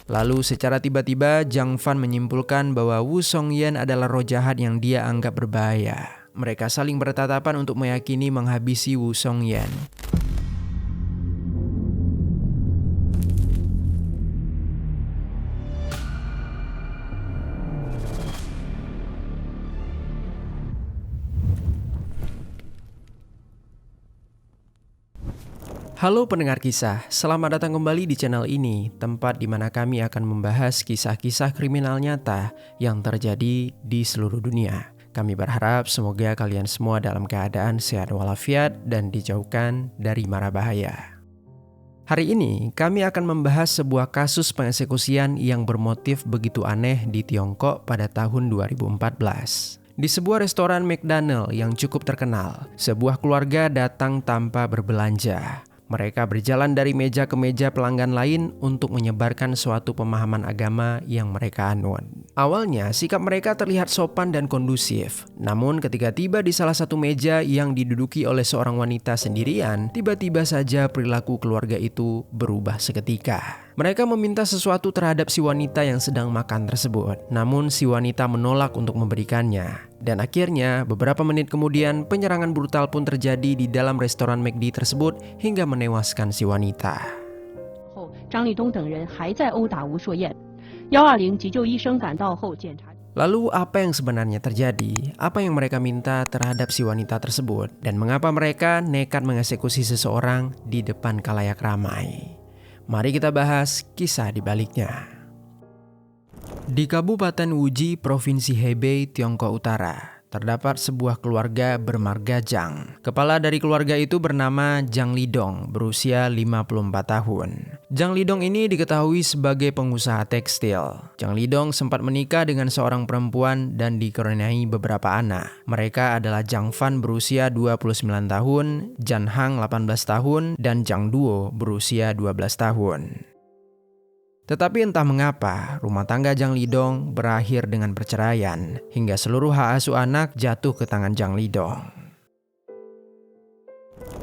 Lalu secara tiba-tiba Jiang Fan menyimpulkan bahwa Wu Songyan adalah roh jahat yang dia anggap berbahaya. Mereka saling bertatapan untuk meyakini menghabisi Wu Songyan. Halo pendengar kisah, selamat datang kembali di channel ini, tempat di mana kami akan membahas kisah-kisah kriminal nyata yang terjadi di seluruh dunia. Kami berharap semoga kalian semua dalam keadaan sehat walafiat dan dijauhkan dari mara bahaya. Hari ini kami akan membahas sebuah kasus pengeksekusian yang bermotif begitu aneh di Tiongkok pada tahun 2014. Di sebuah restoran McDonald yang cukup terkenal, sebuah keluarga datang tanpa berbelanja. Mereka berjalan dari meja ke meja pelanggan lain untuk menyebarkan suatu pemahaman agama yang mereka anut. Awalnya, sikap mereka terlihat sopan dan kondusif. Namun ketika tiba di salah satu meja yang diduduki oleh seorang wanita sendirian, tiba-tiba saja perilaku keluarga itu berubah seketika. Mereka meminta sesuatu terhadap si wanita yang sedang makan tersebut. Namun si wanita menolak untuk memberikannya. Dan akhirnya beberapa menit kemudian penyerangan brutal pun terjadi di dalam restoran McD tersebut hingga menewaskan si wanita. Lalu apa yang sebenarnya terjadi? Apa yang mereka minta terhadap si wanita tersebut? Dan mengapa mereka nekat mengeksekusi seseorang di depan khalayak ramai? Mari kita bahas kisah di baliknya. Di Kabupaten Wuji, Provinsi Hebei, Tiongkok Utara, terdapat sebuah keluarga bermarga Jiang. Kepala dari keluarga itu bernama Jiang Lidong, berusia 54 tahun. Jiang Lidong ini diketahui sebagai pengusaha tekstil. Jiang Lidong sempat menikah dengan seorang perempuan dan dikaruniai beberapa anak. Mereka adalah Jiang Fan berusia 29 tahun, Jiang Hang 18 tahun, dan Jiang Duo berusia 12 tahun. Tetapi entah mengapa, rumah tangga Jiang Lidong berakhir dengan perceraian, hingga seluruh hak asuh anak jatuh ke tangan Jiang Lidong.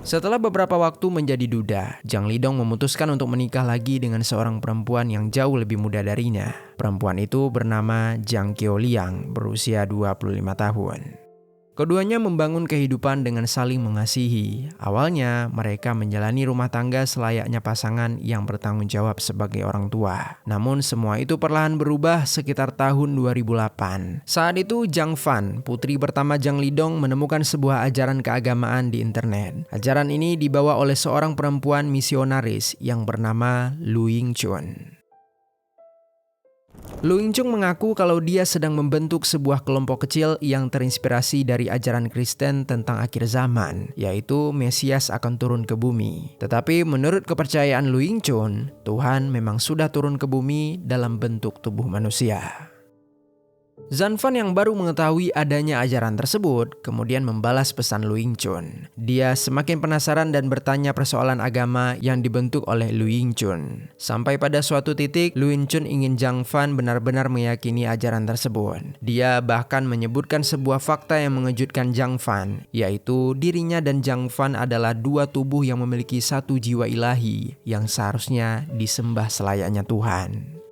Setelah beberapa waktu menjadi duda, Jiang Lidong memutuskan untuk menikah lagi dengan seorang perempuan yang jauh lebih muda darinya. Perempuan itu bernama Jiang Qiuliang, berusia 25 tahun. Keduanya membangun kehidupan dengan saling mengasihi. Awalnya, mereka menjalani rumah tangga selayaknya pasangan yang bertanggung jawab sebagai orang tua. Namun semua itu perlahan berubah sekitar tahun 2008. Saat itu, Jiang Fan, putri pertama Jiang Lidong, menemukan sebuah ajaran keagamaan di internet. Ajaran ini dibawa oleh seorang perempuan misionaris yang bernama Lu Yingchun. Lu Yingchun mengaku kalau dia sedang membentuk sebuah kelompok kecil yang terinspirasi dari ajaran Kristen tentang akhir zaman, yaitu Mesias akan turun ke bumi. Tetapi menurut kepercayaan Lu Yingchun, Tuhan memang sudah turun ke bumi dalam bentuk tubuh manusia. Jiang Fan yang baru mengetahui adanya ajaran tersebut kemudian membalas pesan Lu Yingchun. Dia semakin penasaran dan bertanya persoalan agama yang dibentuk oleh Lu Yingchun. Sampai pada suatu titik, Lu Yingchun ingin Jiang Fan benar-benar meyakini ajaran tersebut. Dia bahkan menyebutkan sebuah fakta yang mengejutkan Jiang Fan, yaitu dirinya dan Jiang Fan adalah dua tubuh yang memiliki satu jiwa ilahi yang seharusnya disembah selayaknya Tuhan.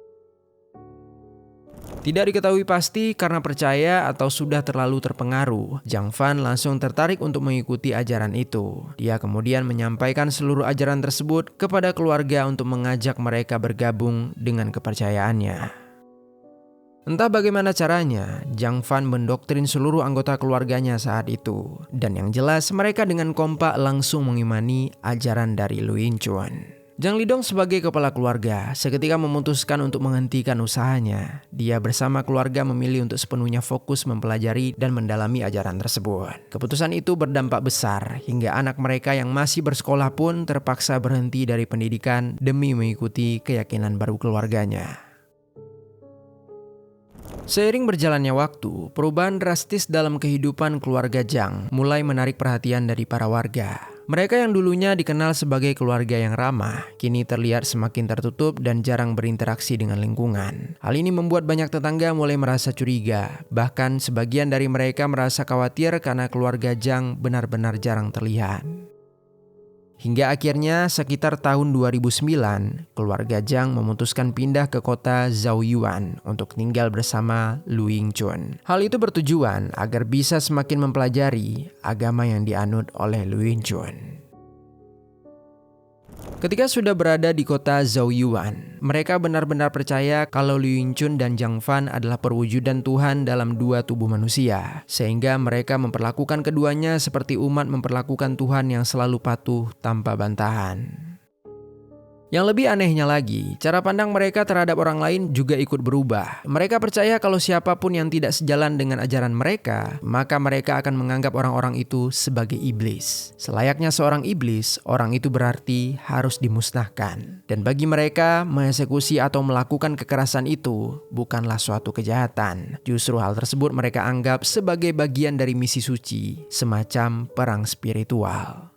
Tidak diketahui pasti karena percaya atau sudah terlalu terpengaruh, Jiang Fan langsung tertarik untuk mengikuti ajaran itu. Dia kemudian menyampaikan seluruh ajaran tersebut kepada keluarga untuk mengajak mereka bergabung dengan kepercayaannya. Entah bagaimana caranya, Jiang Fan mendoktrin seluruh anggota keluarganya saat itu. Dan yang jelas mereka dengan kompak langsung mengimani ajaran dari Lu Yingchun. Jiang Lidong sebagai kepala keluarga seketika memutuskan untuk menghentikan usahanya. Dia bersama keluarga memilih untuk sepenuhnya fokus mempelajari dan mendalami ajaran tersebut. Keputusan itu berdampak besar hingga anak mereka yang masih bersekolah pun terpaksa berhenti dari pendidikan demi mengikuti keyakinan baru keluarganya. Seiring berjalannya waktu, perubahan drastis dalam kehidupan keluarga Jiang mulai menarik perhatian dari para warga. Mereka yang dulunya dikenal sebagai keluarga yang ramah, kini terlihat semakin tertutup dan jarang berinteraksi dengan lingkungan. Hal ini membuat banyak tetangga mulai merasa curiga. Bahkan sebagian dari mereka merasa khawatir karena keluarga Jiang benar-benar jarang terlihat. Hingga akhirnya sekitar tahun 2009, keluarga Zhang memutuskan pindah ke kota Zhaoyuan untuk tinggal bersama Lu Yingchun. Hal itu bertujuan agar bisa semakin mempelajari agama yang dianut oleh Lu Yingchun. Ketika sudah berada di kota Zhaoyuan, mereka benar-benar percaya kalau Lu Yingchun dan Zhang Fan adalah perwujudan Tuhan dalam dua tubuh manusia, sehingga mereka memperlakukan keduanya seperti umat memperlakukan Tuhan yang selalu patuh tanpa bantahan. Yang lebih anehnya lagi, cara pandang mereka terhadap orang lain juga ikut berubah. Mereka percaya kalau siapapun yang tidak sejalan dengan ajaran mereka, maka mereka akan menganggap orang-orang itu sebagai iblis. Selayaknya seorang iblis, orang itu berarti harus dimusnahkan. Dan bagi mereka, mengeksekusi atau melakukan kekerasan itu bukanlah suatu kejahatan. Justru hal tersebut mereka anggap sebagai bagian dari misi suci, semacam perang spiritual.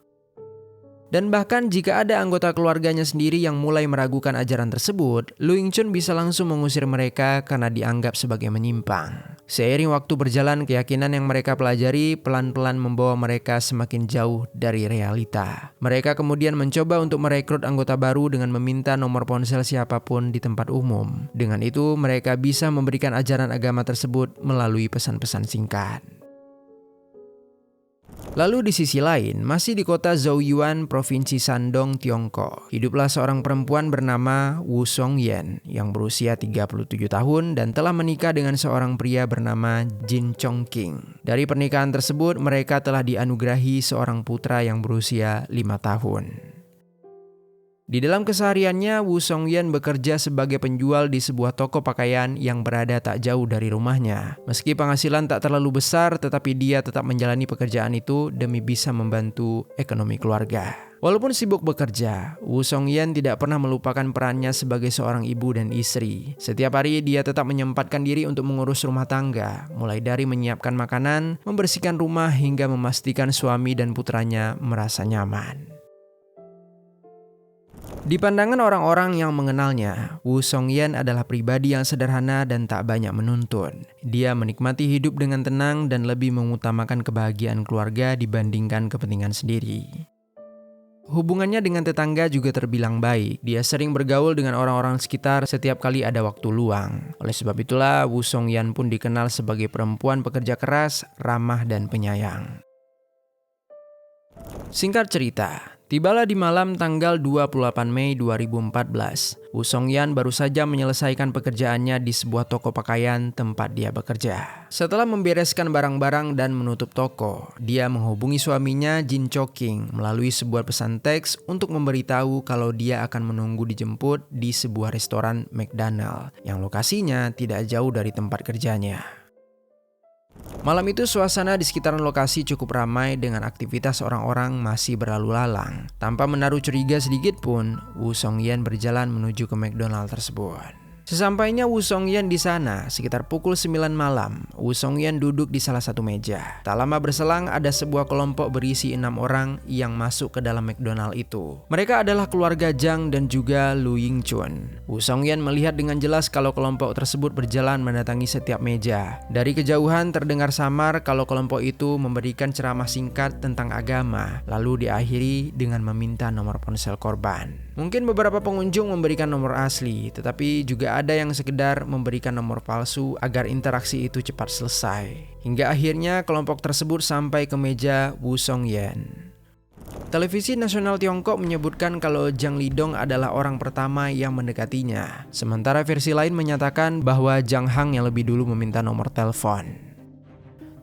Dan bahkan jika ada anggota keluarganya sendiri yang mulai meragukan ajaran tersebut, Lu Yingchun bisa langsung mengusir mereka karena dianggap sebagai menyimpang. Seiring waktu berjalan, keyakinan yang mereka pelajari pelan-pelan membawa mereka semakin jauh dari realita. Mereka kemudian mencoba untuk merekrut anggota baru dengan meminta nomor ponsel siapapun di tempat umum. Dengan itu, mereka bisa memberikan ajaran agama tersebut melalui pesan-pesan singkat. Lalu di sisi lain, masih di kota Zhaoyuan, Provinsi Shandong, Tiongkok, hiduplah seorang perempuan bernama Wu Songyan yang berusia 37 tahun dan telah menikah dengan seorang pria bernama Jin Chongqing. Dari pernikahan tersebut, mereka telah dianugerahi seorang putra yang berusia 5 tahun. Di dalam kesehariannya, Wu Songyan bekerja sebagai penjual di sebuah toko pakaian yang berada tak jauh dari rumahnya. Meski penghasilan tak terlalu besar, tetapi dia tetap menjalani pekerjaan itu demi bisa membantu ekonomi keluarga. Walaupun sibuk bekerja, Wu Songyan tidak pernah melupakan perannya sebagai seorang ibu dan istri. Setiap hari dia tetap menyempatkan diri untuk mengurus rumah tangga, mulai dari menyiapkan makanan, membersihkan rumah, hingga memastikan suami dan putranya merasa nyaman. Di pandangan orang-orang yang mengenalnya, Wu Songyan adalah pribadi yang sederhana dan tak banyak menuntut. Dia menikmati hidup dengan tenang dan lebih mengutamakan kebahagiaan keluarga dibandingkan kepentingan sendiri. Hubungannya dengan tetangga juga terbilang baik. Dia sering bergaul dengan orang-orang sekitar setiap kali ada waktu luang. Oleh sebab itulah, Wu Songyan pun dikenal sebagai perempuan pekerja keras, ramah, dan penyayang. Singkat cerita, tibalah di malam tanggal 28 Mei 2014, Wu Songyan baru saja menyelesaikan pekerjaannya di sebuah toko pakaian tempat dia bekerja. Setelah membereskan barang-barang dan menutup toko, dia menghubungi suaminya Jin Chongqing melalui sebuah pesan teks untuk memberitahu kalau dia akan menunggu dijemput di sebuah restoran McDonald yang lokasinya tidak jauh dari tempat kerjanya. Malam itu suasana di sekitaran lokasi cukup ramai dengan aktivitas orang-orang masih berlalu lalang. Tanpa menaruh curiga sedikit pun, Wu Songyan berjalan menuju ke McDonald tersebut. Sesampainya Wu Songyan di sana, sekitar pukul 9 malam, Wu Songyan duduk di salah satu meja. Tak lama berselang, ada sebuah kelompok berisi 6 orang yang masuk ke dalam McDonald itu. Mereka adalah keluarga Zhang dan juga Lu Yingchun. Wu Songyan melihat dengan jelas kalau kelompok tersebut berjalan mendatangi setiap meja. Dari kejauhan terdengar samar kalau kelompok itu memberikan ceramah singkat tentang agama, lalu diakhiri dengan meminta nomor ponsel korban. Mungkin beberapa pengunjung memberikan nomor asli, tetapi juga ada yang sekedar memberikan nomor palsu agar interaksi itu cepat selesai. Hingga akhirnya kelompok tersebut sampai ke meja Wu Songyan. Televisi nasional Tiongkok menyebutkan kalau Zhang Lidong adalah orang pertama yang mendekatinya. Sementara versi lain menyatakan bahwa Zhang Hang yang lebih dulu meminta nomor telepon.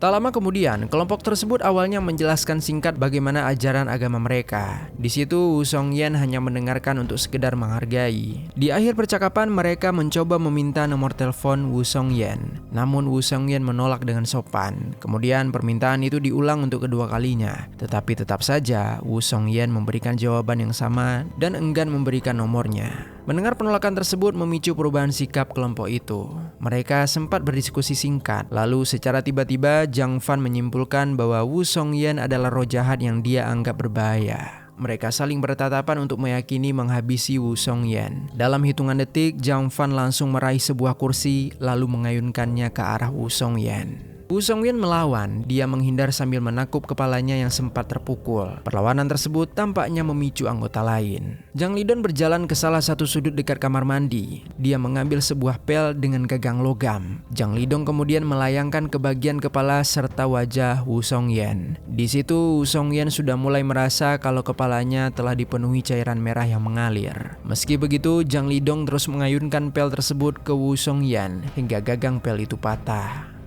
Tak lama kemudian, kelompok tersebut awalnya menjelaskan singkat bagaimana ajaran agama mereka. Di situ Wu Songyan hanya mendengarkan untuk sekedar menghargai. Di akhir percakapan mereka mencoba meminta nomor telepon Wu Songyan. Namun Wu Songyan menolak dengan sopan. Kemudian permintaan itu diulang untuk kedua kalinya. Tetapi tetap saja Wu Songyan memberikan jawaban yang sama dan enggan memberikan nomornya. Mendengar penolakan tersebut memicu perubahan sikap kelompok itu. Mereka sempat berdiskusi singkat. Lalu secara tiba-tiba Zhang Fan menyimpulkan bahwa Wu Songyan adalah roh jahat yang dia anggap berbahaya. Mereka saling bertatapan untuk meyakini menghabisi Wu Songyan. Dalam hitungan detik, Zhang Fan langsung meraih sebuah kursi lalu mengayunkannya ke arah Wu Songyan. Woo Song-yen melawan, dia menghindar sambil menakuk kepalanya yang sempat terpukul. Perlawanan tersebut tampaknya memicu anggota lain. Jang Lidon berjalan ke salah satu sudut dekat kamar mandi. Dia mengambil sebuah pel dengan gagang logam. Jang Lidong kemudian melayangkan ke bagian kepala serta wajah Woo Song-yen. Di situ Woo Song-yen sudah mulai merasa kalau kepalanya telah dipenuhi cairan merah yang mengalir. Meski begitu, Jang Lidong terus mengayunkan pel tersebut ke Woo Song-yen hingga gagang pel itu patah.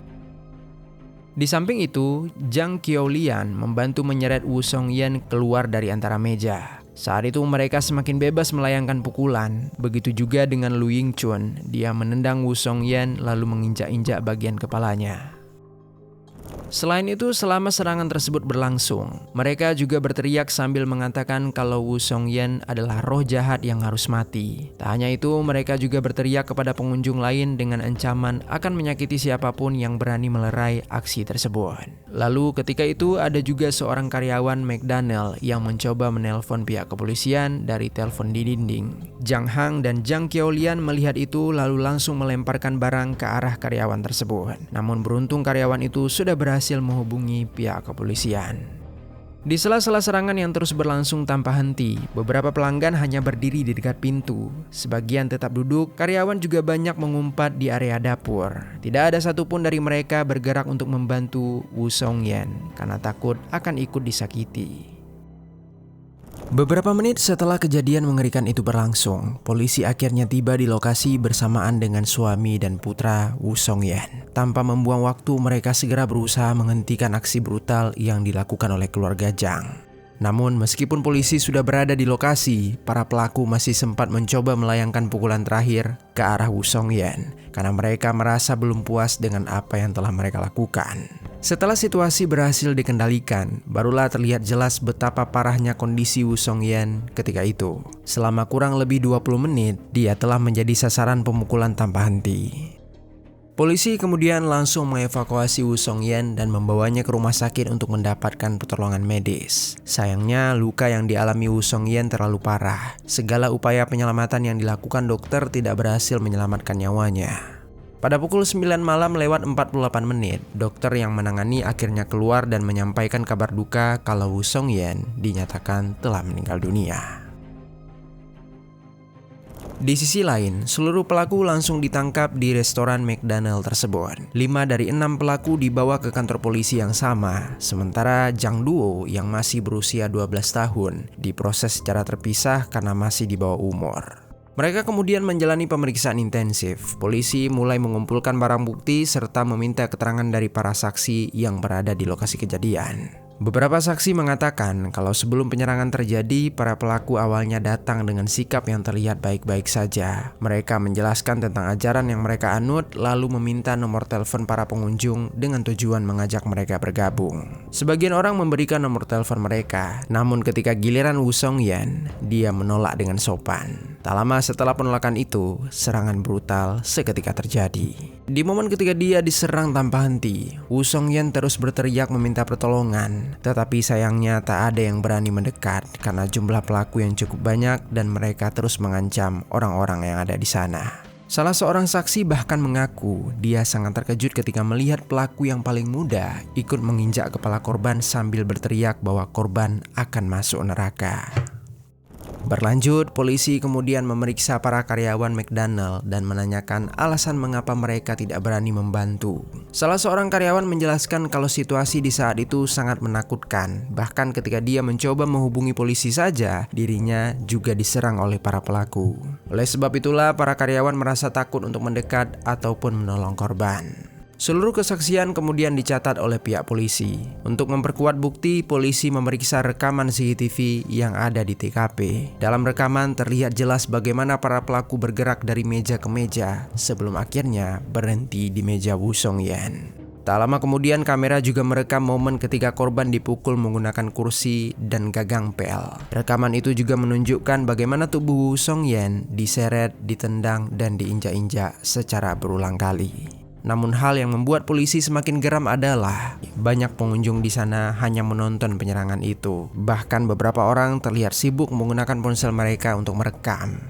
Di samping itu, Jang Qiaolian membantu menyeret Woo Song-yen keluar dari antara meja. Saat itu mereka semakin bebas melayangkan pukulan. Begitu juga dengan Lu Yingchun. Dia menendang Woo Song-yen lalu menginjak-injak bagian kepalanya. Selain itu, selama serangan tersebut berlangsung, mereka juga berteriak sambil mengatakan kalau Woo Song-yen adalah roh jahat yang harus mati. Tak hanya itu, mereka juga berteriak kepada pengunjung lain dengan ancaman akan menyakiti siapapun yang berani melerai aksi tersebut. Lalu ketika itu ada juga seorang karyawan McDonald yang mencoba menelpon pihak kepolisian dari telepon di dinding. Jang Hang dan Jang Qiaolian melihat itu lalu langsung melemparkan barang ke arah karyawan tersebut. Namun beruntung karyawan itu sudah berhasil menghubungi pihak kepolisian. Di sela-sela serangan yang terus berlangsung tanpa henti, beberapa pelanggan hanya berdiri di dekat pintu. Sebagian tetap duduk, karyawan juga banyak mengumpat di area dapur. Tidak ada satupun dari mereka bergerak untuk membantu Woo Song-yen karena takut akan ikut disakiti. Beberapa menit setelah kejadian mengerikan itu berlangsung, polisi akhirnya tiba di lokasi bersamaan dengan suami dan putra Woo Song-yen. Tanpa membuang waktu, mereka segera berusaha menghentikan aksi brutal yang dilakukan oleh keluarga Jang. Namun meskipun polisi sudah berada di lokasi, para pelaku masih sempat mencoba melayangkan pukulan terakhir ke arah Woo Song-yen karena mereka merasa belum puas dengan apa yang telah mereka lakukan. Setelah situasi berhasil dikendalikan, barulah terlihat jelas betapa parahnya kondisi Woo Song-yen ketika itu. Selama kurang lebih 20 menit, dia telah menjadi sasaran pemukulan tanpa henti. Polisi kemudian langsung mengevakuasi Woo Song-yen dan membawanya ke rumah sakit untuk mendapatkan pertolongan medis. Sayangnya, luka yang dialami Woo Song-yen terlalu parah. Segala upaya penyelamatan yang dilakukan dokter tidak berhasil menyelamatkan nyawanya. Pada pukul 9 malam lewat 48 menit, dokter yang menangani akhirnya keluar dan menyampaikan kabar duka kalau Woo Song-yen dinyatakan telah meninggal dunia. Di sisi lain, seluruh pelaku langsung ditangkap di restoran McDonald tersebut. 5 dari 6 pelaku dibawa ke kantor polisi yang sama, sementara Jang Duo yang masih berusia 12 tahun diproses secara terpisah karena masih di bawah umur. Mereka kemudian menjalani pemeriksaan intensif. Polisi mulai mengumpulkan barang bukti serta meminta keterangan dari para saksi yang berada di lokasi kejadian. Beberapa saksi mengatakan kalau sebelum penyerangan terjadi, para pelaku awalnya datang dengan sikap yang terlihat baik-baik saja. Mereka menjelaskan tentang ajaran yang mereka anut, lalu meminta nomor telepon para pengunjung dengan tujuan mengajak mereka bergabung. Sebagian orang memberikan nomor telepon mereka, namun ketika giliran Woo Song-yen, dia menolak dengan sopan. Tak lama setelah penolakan itu, serangan brutal seketika terjadi. Di momen ketika dia diserang tanpa henti, Woo Song-yen terus berteriak meminta pertolongan. Tetapi sayangnya tak ada yang berani mendekat karena jumlah pelaku yang cukup banyak dan mereka terus mengancam orang-orang yang ada di sana. Salah seorang saksi bahkan mengaku dia sangat terkejut ketika melihat pelaku yang paling muda ikut menginjak kepala korban sambil berteriak bahwa korban akan masuk neraka. Berlanjut, polisi kemudian memeriksa para karyawan McDonald dan menanyakan alasan mengapa mereka tidak berani membantu. Salah seorang karyawan menjelaskan kalau situasi di saat itu sangat menakutkan. Bahkan ketika dia mencoba menghubungi polisi saja, dirinya juga diserang oleh para pelaku. Oleh sebab itulah para karyawan merasa takut untuk mendekat ataupun menolong korban. Seluruh kesaksian kemudian dicatat oleh pihak polisi. Untuk memperkuat bukti, polisi memeriksa rekaman CCTV yang ada di TKP. Dalam rekaman terlihat jelas bagaimana para pelaku bergerak dari meja ke meja sebelum akhirnya berhenti di meja Woo Song-yen. Tak lama kemudian kamera juga merekam momen ketika korban dipukul menggunakan kursi dan gagang pel. Rekaman itu juga menunjukkan bagaimana tubuh Woo Song-yen diseret, ditendang, dan diinjak-injak secara berulang kali. Namun hal yang membuat polisi semakin geram adalah banyak pengunjung di sana hanya menonton penyerangan itu. Bahkan beberapa orang terlihat sibuk menggunakan ponsel mereka untuk merekam.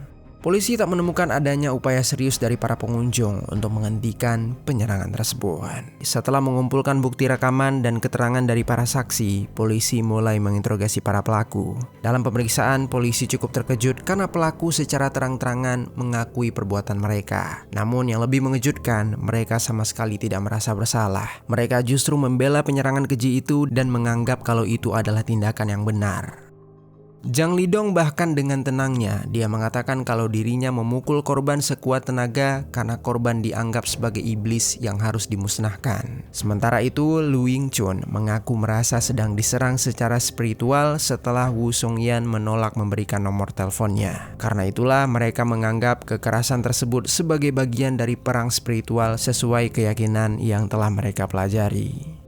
Polisi tak menemukan adanya upaya serius dari para pengunjung untuk menghentikan penyerangan tersebut. Setelah mengumpulkan bukti rekaman dan keterangan dari para saksi, polisi mulai menginterogasi para pelaku. Dalam pemeriksaan, polisi cukup terkejut karena pelaku secara terang-terangan mengakui perbuatan mereka. Namun yang lebih mengejutkan, mereka sama sekali tidak merasa bersalah. Mereka justru membela penyerangan keji itu dan menganggap kalau itu adalah tindakan yang benar. Zhang Lidong bahkan dengan tenangnya, dia mengatakan kalau dirinya memukul korban sekuat tenaga karena korban dianggap sebagai iblis yang harus dimusnahkan. Sementara itu, Lu Yingchun mengaku merasa sedang diserang secara spiritual setelah Wu Songyan menolak memberikan nomor teleponnya. Karena itulah mereka menganggap kekerasan tersebut sebagai bagian dari perang spiritual sesuai keyakinan yang telah mereka pelajari.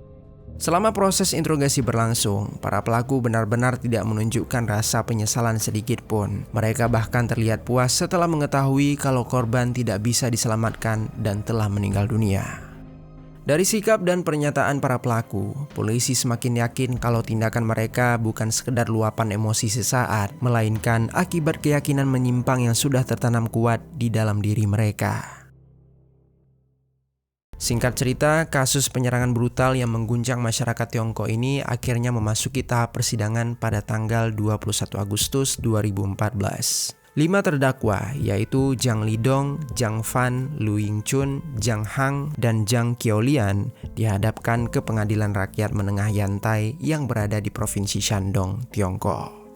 Selama proses interogasi berlangsung, para pelaku benar-benar tidak menunjukkan rasa penyesalan sedikit pun. Mereka bahkan terlihat puas setelah mengetahui kalau korban tidak bisa diselamatkan dan telah meninggal dunia. Dari sikap dan pernyataan para pelaku, polisi semakin yakin kalau tindakan mereka bukan sekedar luapan emosi sesaat, melainkan akibat keyakinan menyimpang yang sudah tertanam kuat di dalam diri mereka. Singkat cerita, kasus penyerangan brutal yang mengguncang masyarakat Tiongkok ini akhirnya memasuki tahap persidangan pada tanggal 21 Agustus 2014. 5 terdakwa yaitu Zhang Lidong, Zhang Fan, Lu Yingchun, Zhang Hang, dan Zhang Qiulian dihadapkan ke Pengadilan Rakyat Menengah Yantai yang berada di Provinsi Shandong, Tiongkok.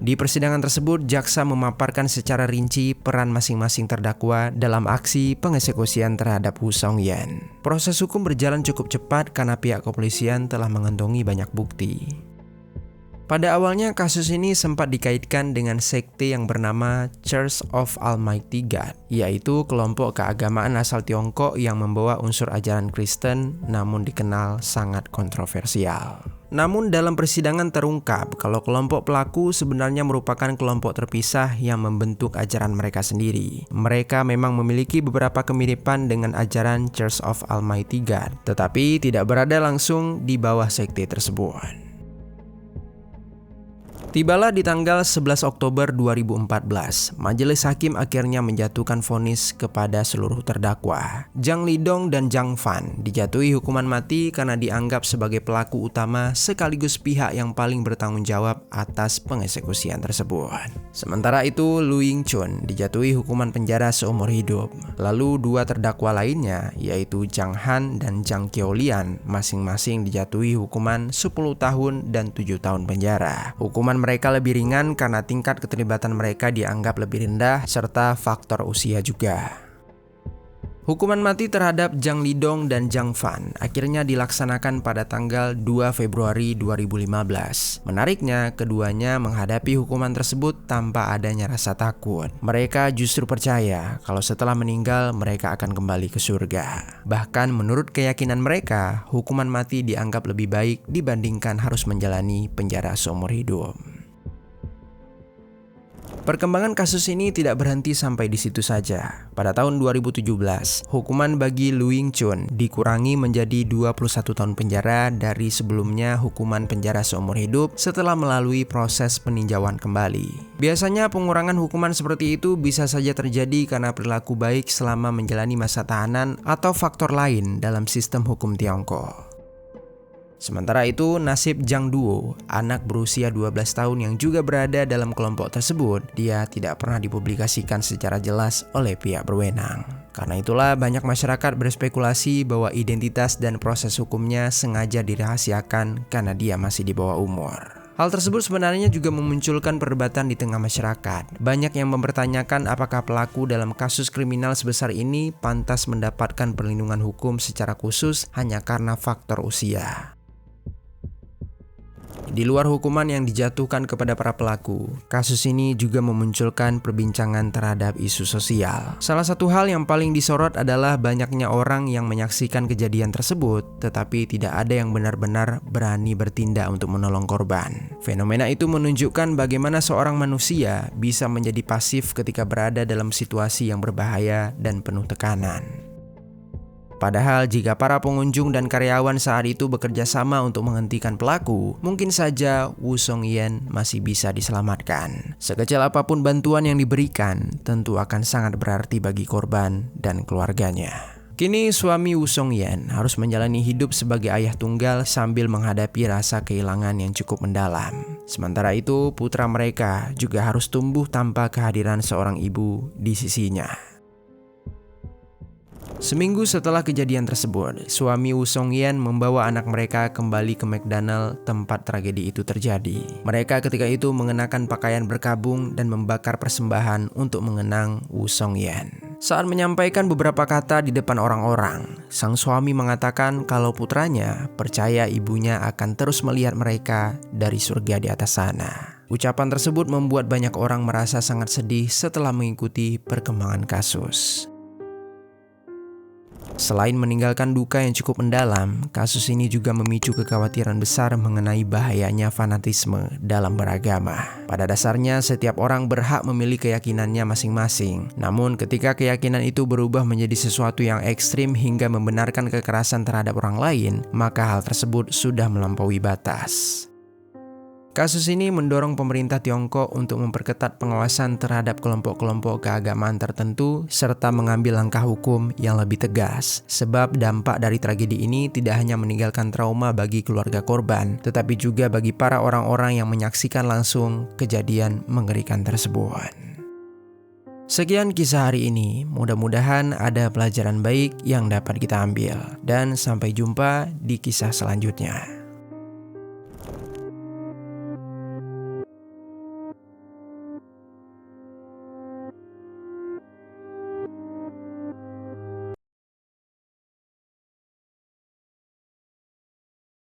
Di persidangan tersebut, jaksa memaparkan secara rinci peran masing-masing terdakwa dalam aksi pengeksekusian terhadap Wu Songyan. Proses hukum berjalan cukup cepat karena pihak kepolisian telah mengantongi banyak bukti. Pada awalnya kasus ini sempat dikaitkan dengan sekte yang bernama Church of Almighty God, yaitu kelompok keagamaan asal Tiongkok yang membawa unsur ajaran Kristen namun dikenal sangat kontroversial. Namun dalam persidangan terungkap kalau kelompok pelaku sebenarnya merupakan kelompok terpisah yang membentuk ajaran mereka sendiri. Mereka memang memiliki beberapa kemiripan dengan ajaran Church of Almighty God, tetapi tidak berada langsung di bawah sekte tersebut. Tibalah di tanggal 11 Oktober 2014, majelis hakim akhirnya menjatuhkan vonis kepada seluruh terdakwa. Zhang Lidong dan Zhang Fan dijatuhi hukuman mati karena dianggap sebagai pelaku utama sekaligus pihak yang paling bertanggung jawab atas pengeksekusian tersebut. Sementara itu, Lu Yingchun dijatuhi hukuman penjara seumur hidup. Lalu 2 terdakwa lainnya, yaitu Zhang Han dan Zhang Qiulian, masing-masing dijatuhi hukuman 10 tahun dan 7 tahun penjara. Hukuman mereka lebih ringan karena tingkat keterlibatan mereka dianggap lebih rendah serta faktor usia juga. Hukuman mati terhadap Zhang Lidong dan Zhang Fan akhirnya dilaksanakan pada tanggal 2 Februari 2015. Menariknya, keduanya menghadapi hukuman tersebut tanpa adanya rasa takut. Mereka justru percaya kalau setelah meninggal mereka akan kembali ke surga. Bahkan menurut keyakinan mereka, hukuman mati dianggap lebih baik dibandingkan harus menjalani penjara seumur hidup. Perkembangan kasus ini tidak berhenti sampai di situ saja. Pada tahun 2017, hukuman bagi Lu Yingchun dikurangi menjadi 21 tahun penjara dari sebelumnya hukuman penjara seumur hidup setelah melalui proses peninjauan kembali. Biasanya pengurangan hukuman seperti itu bisa saja terjadi karena perilaku baik selama menjalani masa tahanan atau faktor lain dalam sistem hukum Tiongkok. Sementara itu, nasib Zhang Duo, anak berusia 12 tahun yang juga berada dalam kelompok tersebut, dia tidak pernah dipublikasikan secara jelas oleh pihak berwenang. Karena itulah banyak masyarakat berspekulasi bahwa identitas dan proses hukumnya sengaja dirahasiakan karena dia masih di bawah umur. Hal tersebut sebenarnya juga memunculkan perdebatan di tengah masyarakat. Banyak yang mempertanyakan apakah pelaku dalam kasus kriminal sebesar ini pantas mendapatkan perlindungan hukum secara khusus hanya karena faktor usia. Di luar hukuman yang dijatuhkan kepada para pelaku, kasus ini juga memunculkan perbincangan terhadap isu sosial. Salah satu hal yang paling disorot adalah banyaknya orang yang menyaksikan kejadian tersebut, tetapi tidak ada yang benar-benar berani bertindak untuk menolong korban. Fenomena itu menunjukkan bagaimana seorang manusia bisa menjadi pasif ketika berada dalam situasi yang berbahaya dan penuh tekanan. Padahal jika para pengunjung dan karyawan saat itu bekerja sama untuk menghentikan pelaku, mungkin saja Woo Song-yen masih bisa diselamatkan. Sekecil apapun bantuan yang diberikan, tentu akan sangat berarti bagi korban dan keluarganya. Kini suami Woo Song-yen harus menjalani hidup sebagai ayah tunggal sambil menghadapi rasa kehilangan yang cukup mendalam. Sementara itu, putra mereka juga harus tumbuh tanpa kehadiran seorang ibu di sisinya. Seminggu setelah kejadian tersebut, suami Woo Song-yen membawa anak mereka kembali ke McDonald tempat tragedi itu terjadi. Mereka ketika itu mengenakan pakaian berkabung dan membakar persembahan untuk mengenang Woo Song-yen. Saat menyampaikan beberapa kata di depan orang-orang, sang suami mengatakan kalau putranya percaya ibunya akan terus melihat mereka dari surga di atas sana. Ucapan tersebut membuat banyak orang merasa sangat sedih setelah mengikuti perkembangan kasus. Selain meninggalkan duka yang cukup mendalam, kasus ini juga memicu kekhawatiran besar mengenai bahayanya fanatisme dalam beragama. Pada dasarnya, setiap orang berhak memilih keyakinannya masing-masing. Namun, ketika keyakinan itu berubah menjadi sesuatu yang ekstrim hingga membenarkan kekerasan terhadap orang lain, maka hal tersebut sudah melampaui batas. Kasus ini mendorong pemerintah Tiongkok untuk memperketat pengawasan terhadap kelompok-kelompok keagamaan tertentu serta mengambil langkah hukum yang lebih tegas. Sebab dampak dari tragedi ini tidak hanya meninggalkan trauma bagi keluarga korban, tetapi juga bagi para orang-orang yang menyaksikan langsung kejadian mengerikan tersebut. Sekian kisah hari ini, mudah-mudahan ada pelajaran baik yang dapat kita ambil. Dan sampai jumpa di kisah selanjutnya.